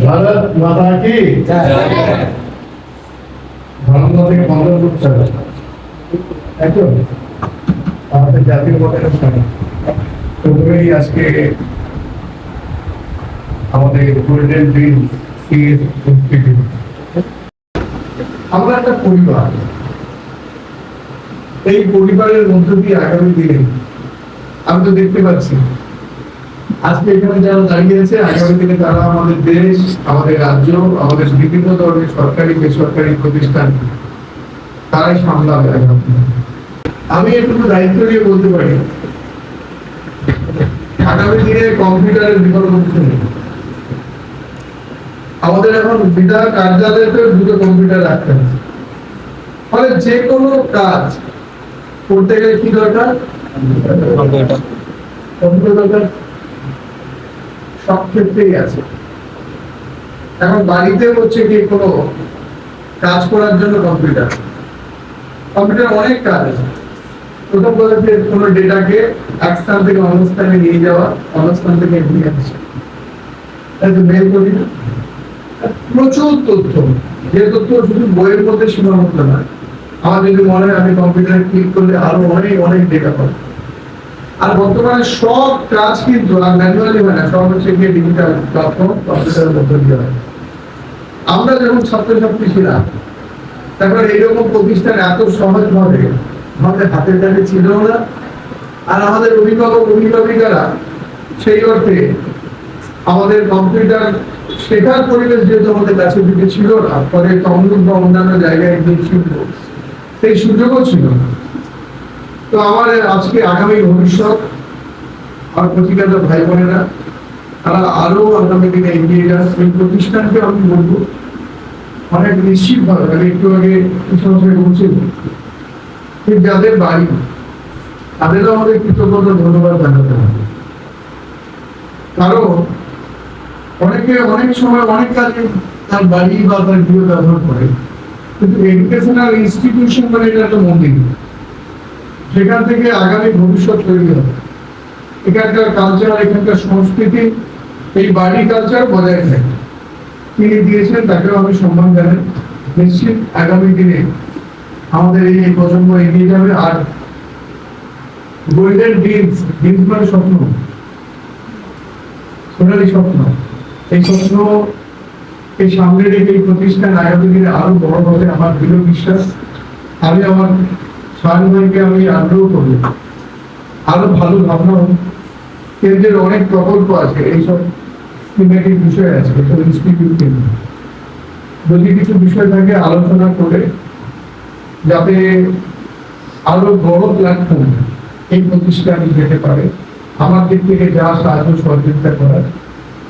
भारत माता की ধর্ম থেকে বন্ধ করতে হবে একদম আমাদের জাতীয় পতাকা স্থানে প্রথমেই আজকে আমাদের গোল্ডেন ড্রিম ইনস্টিটিউট আমরা একটা পরিবার এই পরিবারের মধ্য দিয়ে আগামী দিনে আমি তো দেখতে পাচ্ছি আজকে এখানে যারা দাঁড়িয়ে আছে আগামী দিনে তারা আমাদের দেশ আমাদের রাজ্য আমাদের বিভিন্ন ধরনের সরকারি বেসরকারি প্রতিষ্ঠান তারাই সামলাবে। আমি একটু দায়িত্ব নিয়ে বলতে পারি আগামী দিনে কম্পিউটারের বিকল্প কিছু নেই। আমাদের এখন বিধায়ক কার্যালয়তে দুটো কম্পিউটার রাখতে হবে, ফলে যে কোনো কাজ করতে গেলে কি দরকার? কম্পিউটার দরকার সব ক্ষেত্রেই আছে। এখন বাড়িতে হচ্ছে কি কোনো কাজ করার জন্য কম্পিউটার অনেক কাজ আছে। প্রথম কথা যে কোনো ডেটাকে এক স্থান থেকে অন্য স্থানে নিয়ে যাওয়া, অন্য স্থান থেকে নিয়ে আসা, মেল করি না, প্রচুর তথ্য, যে তথ্য শুধু বইয়ের মধ্যে সীমাবদ্ধ নয়। আমার যদি মনে হয় আমি কম্পিউটারে ক্লিক করলে আরো অনেক অনেক ডেটা পাবো। আর বর্তমানে সব কাজ কিন্তু আর ম্যানুয়ালি হয় না, সব হচ্ছে গিয়ে ডিজিটাল প্ল্যাটফর্ম কম্পিউটারের মধ্যে দিয়ে হয়। আমরা যখন ছাত্রছাত্রী ছিলাম তারপর এইরকম প্রতিষ্ঠান এত সহজভাবে আমাদের হাতের কাছে ছিল না। আর আমাদের অভিভাবক অভিভাবিকারা সেই অর্থে আমাদের কম্পিউটার শেখার পরিবেশ যেহেতু আমাদের কাছে দিকে ছিল না, পরে তমলুক বা অন্যান্য জায়গায় গিয়ে শিখব সেই সুযোগও ছিল না। তো আমার আজকে আগামী ভবিষ্যৎ আর প্রতিগত ভাই বোনেরা তারা আরো আগামী দিনে এগিয়ে যান। এই প্রতিষ্ঠানকে আমি বলবো অনেক নিশ্চিত ভাবে, আমি একটু আগে কিছু বলছি যাদের বাড়ি তাদেরও আমাদের কৃতজ্ঞতা ধন্যবাদ জানাতে হবে। কারণ অনেকে অনেক সময় অনেক কাজে তার বাড়ি বা তার গৃহ ব্যবহার করে, কিন্তু এডুকেশনাল ইনস্টিটিউশন মানে এটা একটা মন্দির, সেখান থেকে আগামী ভবিষ্যৎ তৈরি হবে। এখানকার কালচার এখানকার সংস্কৃতি এই বাড়ি কালচার বজায় থাকে। তিনি দিয়েছেন তাকেও আমি সম্মান জানাই। নিশ্চিত আগামী দিনে আমাদের এই প্রজন্ম এগিয়ে যাবে। আর গোল্ডেন ড্রিমস, ড্রিমস মানে স্বপ্ন, সোনালী স্বপ্ন, এই স্বপ্ন এই সামনে রেখে এই প্রতিষ্ঠান আগামী দিনে আরো বড় হবে আমার দৃঢ় বিশ্বাস। আমি আমার সায়ন ভাইকে আমি আগ্রহ করি আরো ভালো ভাবনা। কেন্দ্রের অনেক প্রকল্প আছে, এইসব থিমেটিক বিষয় আছে, এসব ইনস্টিটিউট যদি কিছু বিষয় থাকে আলোচনা করে যাতে আরো বড় প্ল্যাটফর্ম এই প্রতিষ্ঠান যেতে পারে, আমার দিক থেকে যা সাহায্য সহযোগিতা করার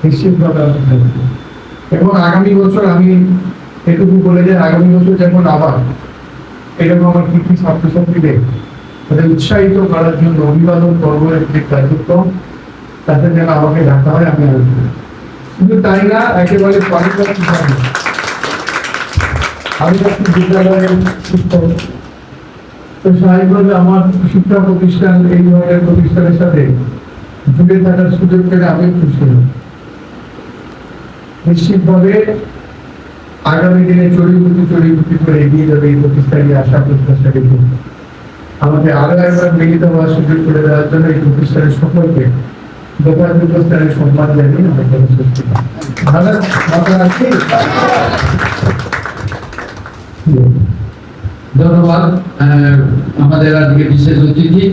নিশ্চিতভাবে আমি থাকবো। এবং আগামী বছর আমি এটুকু বলে যে আগামী বছর যখন আবার এরকম আমার কি কি ছাত্রছাত্রীদের তাদের উৎসাহিত করার জন্য অভিবাদন পর্বের যে কার্যক্রম তাতে যেন আমাকে ডাকা হয়, আমি আসবো। কিন্তু তাই না, একেবারে পারিবারিক ভাবে আমি একটি বিদ্যালয়ের শিক্ষক, তো স্বাভাবিকভাবে আমার শিক্ষা প্রতিষ্ঠান এই ধরনের প্রতিষ্ঠানের সাথে জুড়ে থাকার সুযোগ পেলে আমি খুশি হই। নিশ্চিতভাবে আগামী দিনে চড়িগুটি করে এগিয়ে যাবে এই প্রতিষ্ঠানই আশা প্রত্যাশা রেখে আমাকে আরো একবার মিলিত হওয়ার সুযোগ করে দেওয়ার জন্য এই প্রতিষ্ঠানের সকলকে যথাযথ স্থানে সম্মান জানিয়ে ধন্যবাদ। আমাদের আজকে বিশেষ অতিথি